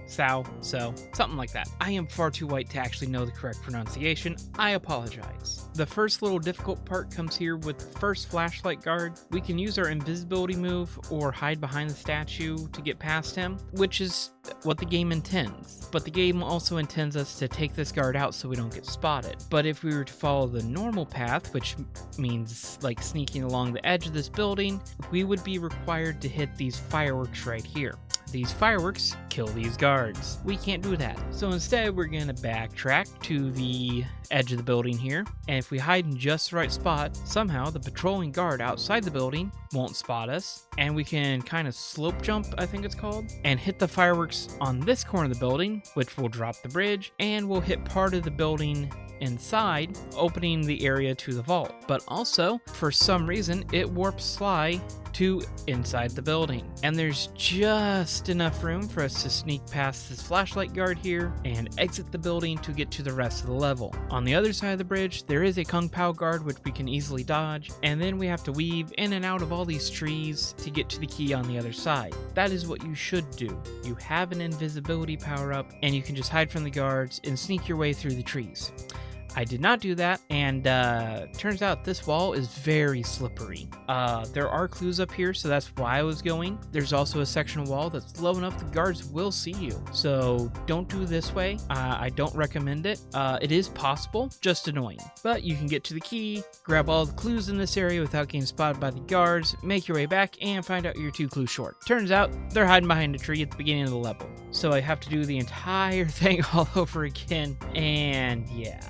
something like that. I am far too white to actually know the correct pronunciation. I apologize. The first little difficult part comes here with the first flashlight guard. We can use our invisibility move or hide behind the statue to get past him, which is what the game intends. But the game also intends us to take this guard out so we don't get spotted. But if we were to follow the normal path, which means like sneaking along the edge of this building, we would be required to hit these fireworks right here. These fireworks kill these guards. We can't do that. So instead, we're going to backtrack to the edge of the building here. And if we hide in just the right spot, somehow the patrolling guard outside the building won't spot us. And we can kind of slope jump, I think it's called, and hit the fireworks on this corner of the building, which will drop the bridge, and we'll hit part of the building inside, opening the area to the vault. But also, for some reason, it warps Sly to inside the building. And there's just enough room for us to sneak past this flashlight guard here and exit the building to get to the rest of the level. On the other side of the bridge, there is a Kung Pao guard which we can easily dodge, and then we have to weave in and out of all these trees to get to the key on the other side. That is what you should do. You have an invisibility power up, and you can just hide from the guards and sneak your way through the trees. I did not do that, and turns out this wall is very slippery. There are clues up here, so that's why I was going. There's also a section of wall that's low enough the guards will see you, so don't do this way. I don't recommend it. It is possible, just annoying. But you can get to the key, grab all the clues in this area without getting spotted by the guards, make your way back, and find out you're 2 clues short. Turns out they're hiding behind a tree at the beginning of the level. So I have to do the entire thing all over again, and yeah.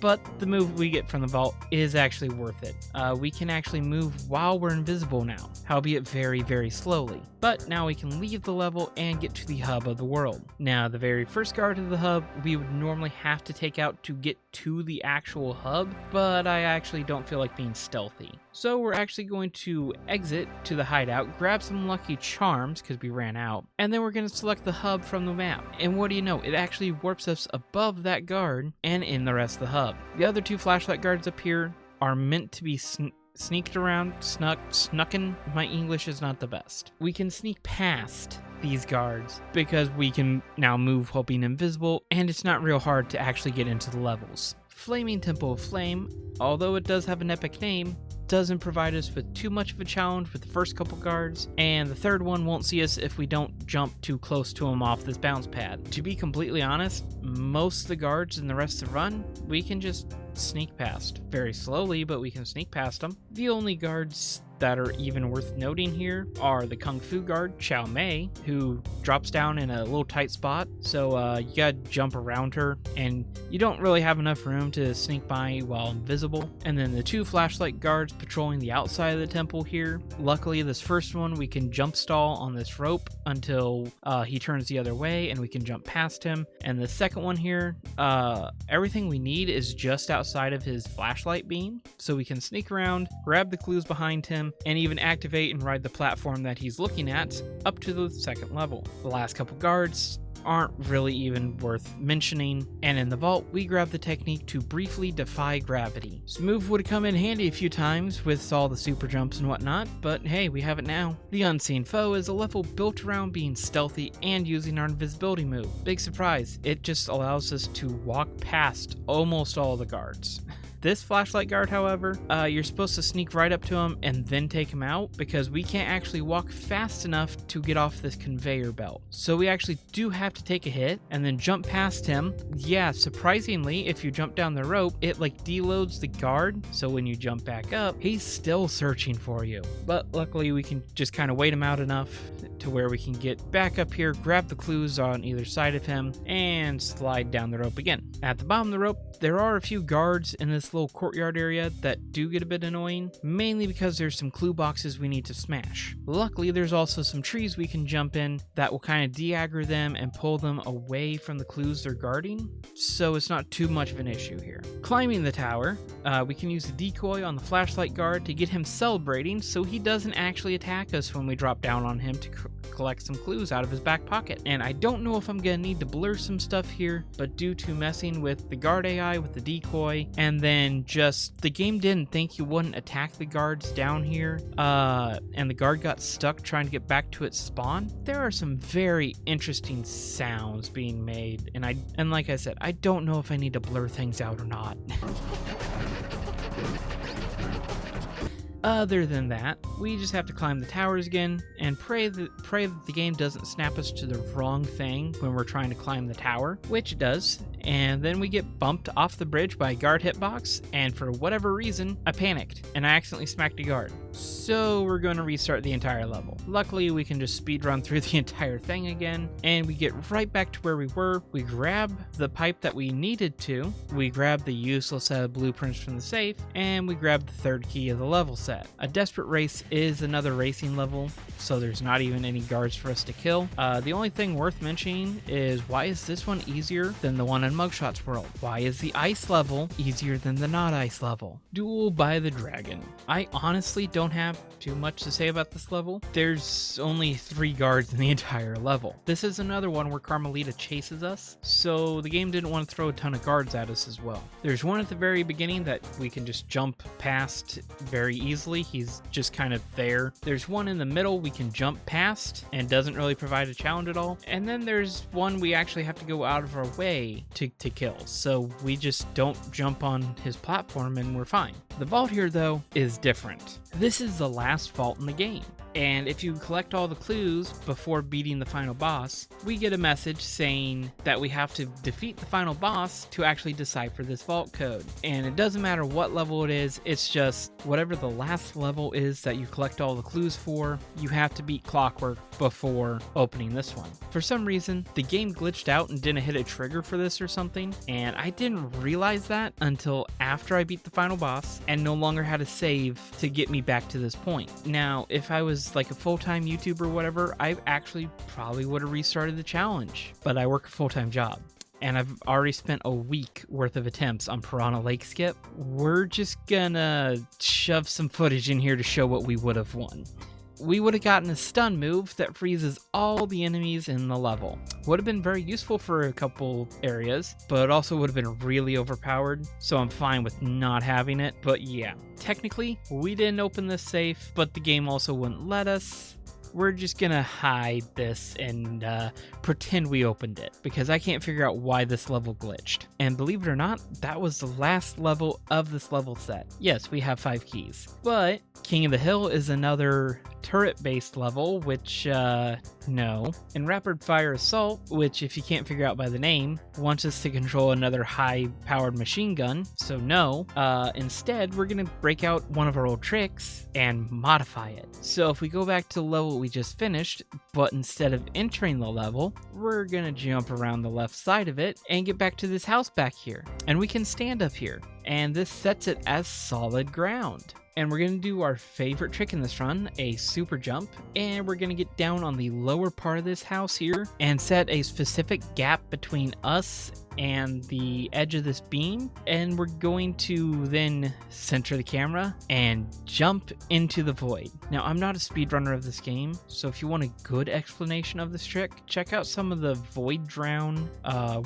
but the move we get from the vault is actually worth it. We can actually move while we're invisible now, albeit very, very slowly. But now we can leave the level and get to the hub of the world. Now, the very first guard of the hub, we would normally have to take out to get to the actual hub, but I actually don't feel like being stealthy. So we're actually going to exit to the hideout, grab some lucky charms because we ran out, and then we're going to select the hub from the map. And what do you know, it actually warps us above that guard and in the rest of the hub. The other two flashlight guards up here are meant to be sneaked around, snucken. My English is not the best. We can sneak past these guards because we can now move while being invisible, and it's not real hard to actually get into the levels. Flaming Temple of Flame, although it does have an epic name, doesn't provide us with too much of a challenge with the first couple guards, and the third one won't see us if we don't jump too close to him off this bounce pad. To be completely honest, most of the guards in the rest of the run, we can just sneak past. Very slowly, but we can sneak past them. The only guards that are even worth noting here are the Kung Fu guard, Chow Mei, who drops down in a little tight spot, so you gotta jump around her, and you don't really have enough room to sneak by while invisible. And then the two flashlight guards patrolling the outside of the temple here. Luckily, this first one, we can jump stall on this rope until he turns the other way, and we can jump past him. And the second one here, everything we need is just outside of his flashlight beam, so we can sneak around, grab the clues behind him, and even activate and ride the platform that he's looking at up to the second level. The last couple guards aren't really even worth mentioning, and in the vault we grab the technique to briefly defy gravity. This move would have come in handy a few times with all the super jumps and whatnot, but hey, we have it now. The Unseen Foe is a level built around being stealthy and using our invisibility move. Big surprise, it just allows us to walk past almost all the guards. This flashlight guard, however, you're supposed to sneak right up to him and then take him out because we can't actually walk fast enough to get off this conveyor belt. So we actually do have to take a hit and then jump past him. Yeah, surprisingly, if you jump down the rope, it like deloads the guard. So when you jump back up, he's still searching for you. But luckily we can just kind of wait him out enough to where we can get back up here, grab the clues on either side of him, and slide down the rope again. At the bottom of the rope, there are a few guards in this little courtyard area that do get a bit annoying, mainly because there's some clue boxes we need to smash. Luckily, there's also some trees we can jump in that will kind of de-aggro them and pull them away from the clues they're guarding, so it's not too much of an issue here. Climbing the tower, we can use a decoy on the flashlight guard to get him celebrating so he doesn't actually attack us when we drop down on him to collect some clues out of his back pocket. And I don't know if I'm gonna need to blur some stuff here, but due to messing with the guard AI with the decoy, and then just the game didn't think you wouldn't attack the guards down here, and the guard got stuck trying to get back to its spawn, there are some very interesting sounds being made, and like I said, I don't know if I need to blur things out or not. Other than that, we just have to climb the towers again and pray that the game doesn't snap us to the wrong thing when we're trying to climb the tower, which it does. And then we get bumped off the bridge by a guard hitbox, and for whatever reason, I panicked and I accidentally smacked a guard. So we're going to restart the entire level. Luckily, we can just speed run through the entire thing again, and we get right back to where we were. We grab the pipe that we needed to, we grab the useless set of blueprints from the safe, and we grab the third key of the level set. A desperate race is another racing level, so there's not even any guards for us to kill. The only thing worth mentioning is, why is this one easier than the one in Mugshot's world? Why is the ice level easier than the not ice level? Duel by the Dragon. I honestly don't have too much to say about this level. There's only 3 guards in the entire level. This is another one where Carmelita chases us, so the game didn't want to throw a ton of guards at us as well. There's one at the very beginning that we can just jump past very easily. He's just kind of there. There's one in the middle we can jump past and doesn't really provide a challenge at all. And then there's one we actually have to go out of our way to kill, so we just don't jump on his platform and we're fine. The vault here, though, is different. This is the last vault in the game. And if you collect all the clues before beating the final boss, we get a message saying that we have to defeat the final boss to actually decipher this vault code. And it doesn't matter what level it is, it's just whatever the last level is that you collect all the clues for, you have to beat Clockwork before opening this one. For some reason, the game glitched out and didn't hit a trigger for this or something, and I didn't realize that until after I beat the final boss and no longer had a save to get me back to this point. Now, if I was like a full-time YouTuber or whatever, I actually probably would have restarted the challenge, but I work a full-time job. And I've already spent a week worth of attempts on Piranha Lake Skip. We're just gonna shove some footage in here to show what we would have won. We would have gotten a stun move that freezes all the enemies in the level. Would have been very useful for a couple areas, but it also would have been really overpowered, so I'm fine with not having it. But yeah, technically, we didn't open this safe, but the game also wouldn't let us. We're just gonna hide this and pretend we opened it, because I can't figure out why this level glitched. And believe it or not, that was the last level of this level set. Yes, we have 5 keys, but King of the Hill is another turret-based level, which, no. And Rapid Fire Assault, which if you can't figure out by the name, wants us to control another high-powered machine gun, so no. Instead, we're gonna break out one of our old tricks and modify it. So if we go back to the level we just finished, but instead of entering the level, we're gonna jump around the left side of it and get back to this house back here. And we can stand up here, and this sets it as solid ground. And we're going to do our favorite trick in this run, a super jump, and we're going to get down on the lower part of this house here and set a specific gap between us and the edge of this beam, and we're going to then center the camera and jump into the void. Now, I'm not a speedrunner of this game, so if you want a good explanation of this trick, check out some of the Void Drown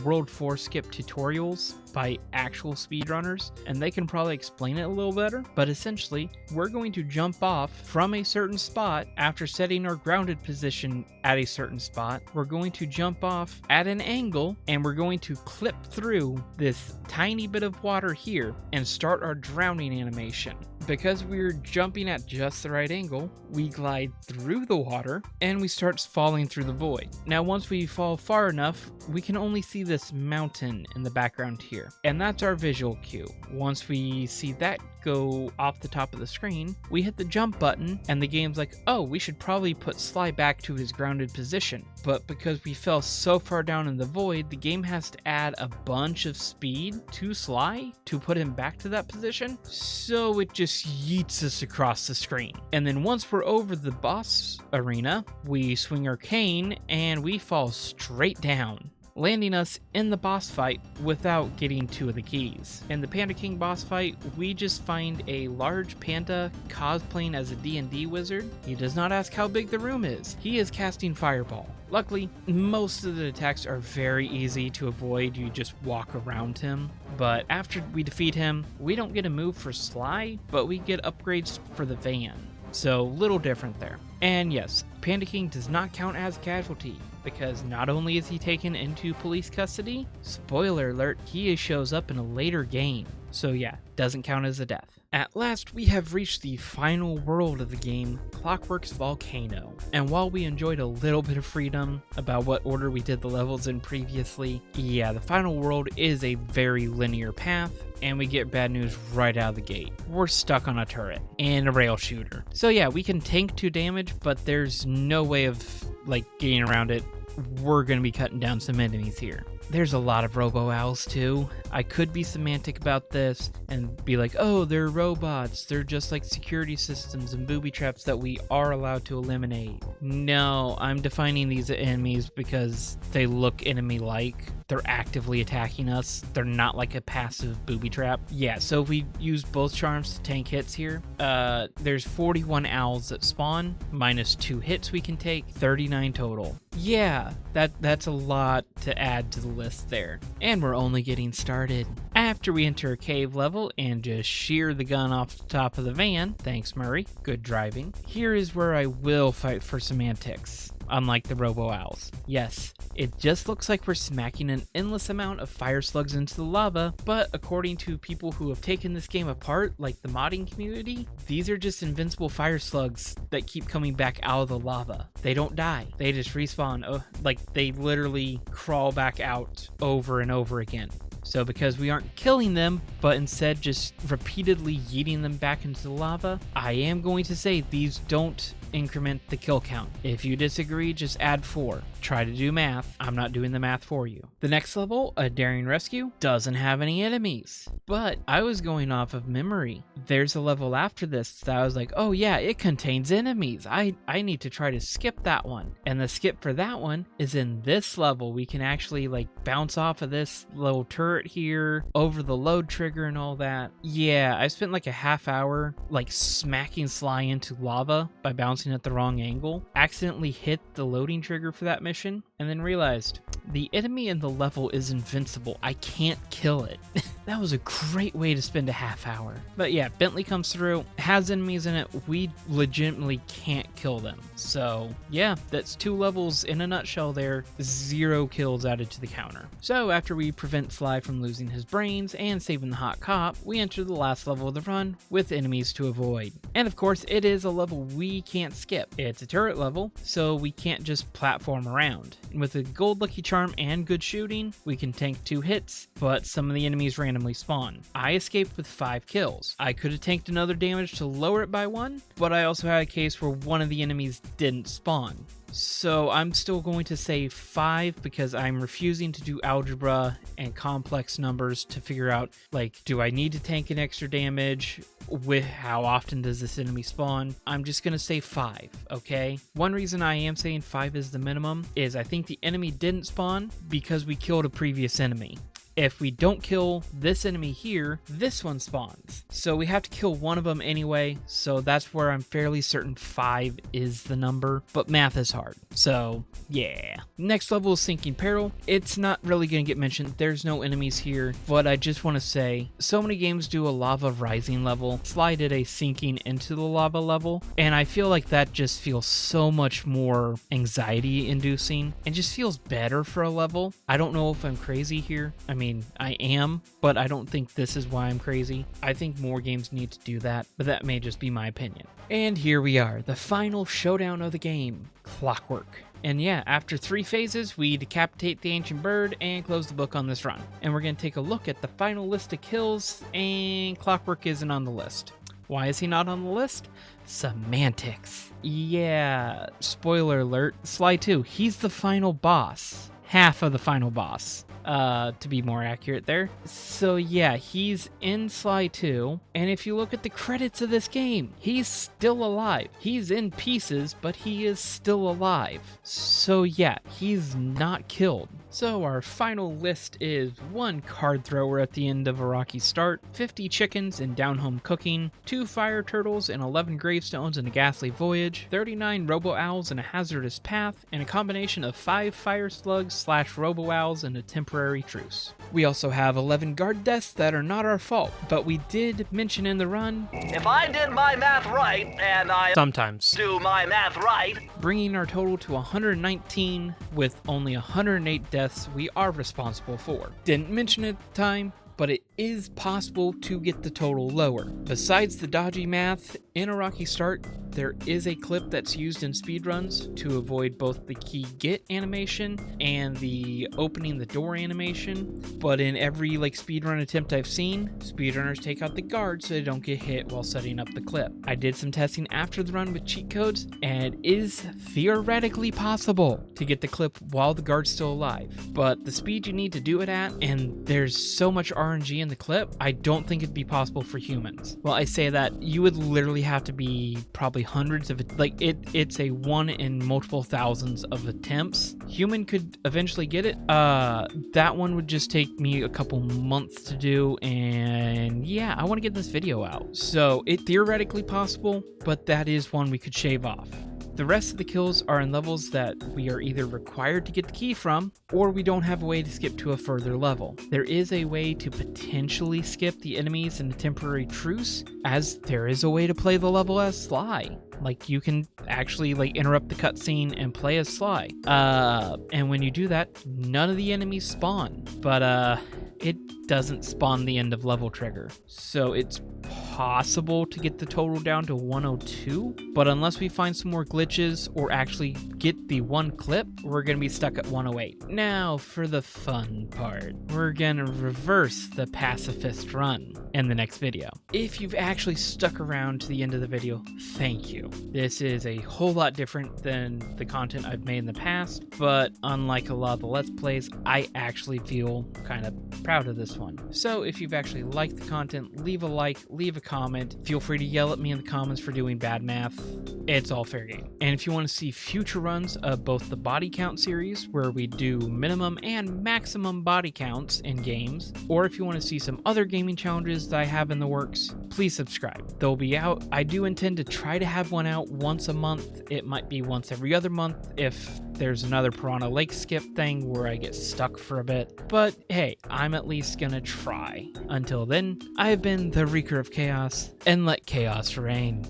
World 4 skip tutorials by actual speedrunners, and they can probably explain it a little better. But essentially, we're going to jump off from a certain spot after setting our grounded position at a certain spot. We're going to jump off at an angle, and we're going to clip through this tiny bit of water here and start our drowning animation. Because we're jumping at just the right angle, we glide through the water and we start falling through the void. Now, once we fall far enough, we can only see this mountain in the background here, and that's our visual cue. Once we see that go off the top of the screen, we hit the jump button and the game's like, oh, we should probably put Sly back to his grounded position. But because we fell so far down in the void, the game has to add a bunch of speed to Sly to put him back to that position. So it just yeets us across the screen. And then once we're over the boss arena, we swing our cane and we fall straight down, landing us in the boss fight without getting 2 of the keys. In the Panda King boss fight, we just find a large panda cosplaying as a D&D wizard. He does not ask how big the room is. He is casting Fireball. Luckily, most of the attacks are very easy to avoid. You just walk around him. But after we defeat him, we don't get a move for Sly, but we get upgrades for the van. So, little different there. And yes, Panda King does not count as a casualty, because not only is he taken into police custody, spoiler alert, he shows up in a later game. So yeah, doesn't count as a death. At last, we have reached the final world of the game, Clockwork's Volcano. And while we enjoyed a little bit of freedom about what order we did the levels in previously, yeah, the final world is a very linear path, and we get bad news right out of the gate. We're stuck on a turret and a rail shooter. So yeah, we can tank 2 damage, but there's no way of getting around it. We're gonna be cutting down some enemies here. There's a lot of robo-owls too. I could be semantic about this and be like, oh, they're robots. They're just like security systems and booby traps that we are allowed to eliminate. No, I'm defining these enemies because they look enemy-like. They're actively attacking us. They're not like a passive booby trap. Yeah, so if we use both charms to tank hits here, there's 41 owls that spawn, minus 2 hits we can take, 39 total. Yeah, that's a lot to add to the list there. And we're only getting started. After we enter a cave level and just shear the gun off the top of the van, thanks Murray, good driving, here is where I will fight for semantics. unlike the Robo Owls. Yes, it just looks like we're smacking an endless amount of fire slugs into the lava, but according to people who have taken this game apart, like the modding community, these are just invincible fire slugs that keep coming back out of the lava. They don't die. They just respawn. Like, they literally crawl back out over and over again. So because we aren't killing them, but instead just repeatedly yeeting them back into the lava, I am going to say these don't increment the kill count. If you disagree, just add 4. Try to do math. I'm not doing the math for you. The next level, a daring rescue, doesn't have any enemies. But I was going off of memory. There's a level after this that I was like, oh yeah, it contains enemies. I need to try to skip that one. And the skip for that one is in this level. We can actually like bounce off of this little turret here, over the load trigger and all that. Yeah, I spent like a half hour like smacking Sly into lava by bouncing at the wrong angle, accidentally hit the loading trigger for that mission, and then realized the enemy in the level is invincible. I can't kill it. That was a great way to spend a half hour. But yeah, Bentley comes through, has enemies in it. We legitimately can't kill them. So yeah, that's 2 levels in a nutshell there. 0 kills added to the counter. So after we prevent Sly from losing his brains and saving the hot cop, we enter the last level of the run with enemies to avoid. And of course, it is a level we can't skip. It's a turret level, so we can't just platform around. And with a gold lucky charm and good shooting, we can tank 2 hits, but some of the enemies randomly spawn. I escaped with 5 kills. I could have tanked another damage to lower it by 1, but I also had a case where one of the enemies didn't spawn. So I'm still going to say 5 because I'm refusing to do algebra and complex numbers to figure out, like, do I need to tank an extra damage? With how often does this enemy spawn? I'm just gonna say 5, okay? One reason I am saying 5 is the minimum is I think the enemy didn't spawn because we killed a previous enemy. If we don't kill this enemy here, this one spawns. So we have to kill one of them anyway, so that's where I'm fairly certain 5 is the number, but math is hard. So yeah. Next level is Sinking Peril. It's not really going to get mentioned. There's no enemies here, but I just want to say, so many games do a lava rising level. Sly did a sinking into the lava level, and I feel like that just feels so much more anxiety inducing and just feels better for a level. I don't know if I'm crazy here. I mean, I am, but I don't think this is why I'm crazy. I think more games need to do that, but that may just be my opinion. And here we are, the final showdown of the game, Clockwork. And yeah, after 3 phases, we decapitate the ancient bird and close the book on this run. And we're going to take a look at the final list of kills, and Clockwork isn't on the list. Why is he not on the list? Semantics. Yeah, spoiler alert, Sly 2, he's the final boss. Half of the final boss. To be more accurate there. So yeah, he's in Sly 2, and if you look at the credits of this game, he's still alive. He's in pieces, but he is still alive. So yeah, he's not killed. So our final list is 1 card thrower at the end of a rocky start, 50 chickens in down home cooking, 2 fire turtles and 11 gravestones in a ghastly voyage, 39 robo owls in a hazardous path, and a combination of 5 fire slugs / robo owls in a temporary truce. We also have 11 guard deaths that are not our fault, but we did mention in the run, if I did my math right, and I sometimes do my math right, bringing our total to 119 with only 108 deaths we are responsible for. Didn't mention it at the time, but it is possible to get the total lower. Besides the dodgy math, in a rocky start, there is a clip that's used in speedruns to avoid both the key get animation and the opening the door animation, but in every speedrun attempt I've seen, speedrunners take out the guard so they don't get hit while setting up the clip. I did some testing after the run with cheat codes, and it is theoretically possible to get the clip while the guard's still alive, but the speed you need to do it at, and there's so much RNG in the clip, I don't think it'd be possible for humans. Well, I say that, you would literally have to be probably hundreds of it's a 1 in multiple thousands of attempts. Human could eventually get it. That one would just take me a couple months to do, and yeah, I want to get this video out. So it theoretically possible, but that is one we could shave off. The rest of the kills are in levels that we are either required to get the key from, or we don't have a way to skip to a further level. There is a way to potentially skip the enemies in a temporary truce, as there is a way to play the level as Sly. Like, you can actually interrupt the cutscene and play as Sly. And when you do that, none of the enemies spawn. But it doesn't spawn the end of level trigger. So it's possible to get the total down to 102, but unless we find some more glitches or actually get the one clip, we're gonna be stuck at 108. Now for the fun part. We're gonna reverse the pacifist run in the next video. If you've actually stuck around to the end of the video, thank you. This is a whole lot different than the content I've made in the past, but unlike a lot of the Let's Plays, I actually feel kind of proud of this one. So if you've actually liked the content, leave a like, leave a comment. Feel free to yell at me in the comments for doing bad math. It's all fair game. And if you want to see future runs of both the body count series, where we do minimum and maximum body counts in games, or if you want to see some other gaming challenges that I have in the works, please subscribe. They'll be out. I do intend to try to have one out once a month. It might be once every other month if there's another Piranha Lake skip thing where I get stuck for a bit. But hey, I'm at least gonna try. Until then, I've been the Wreaker of Chaos, and let chaos reign.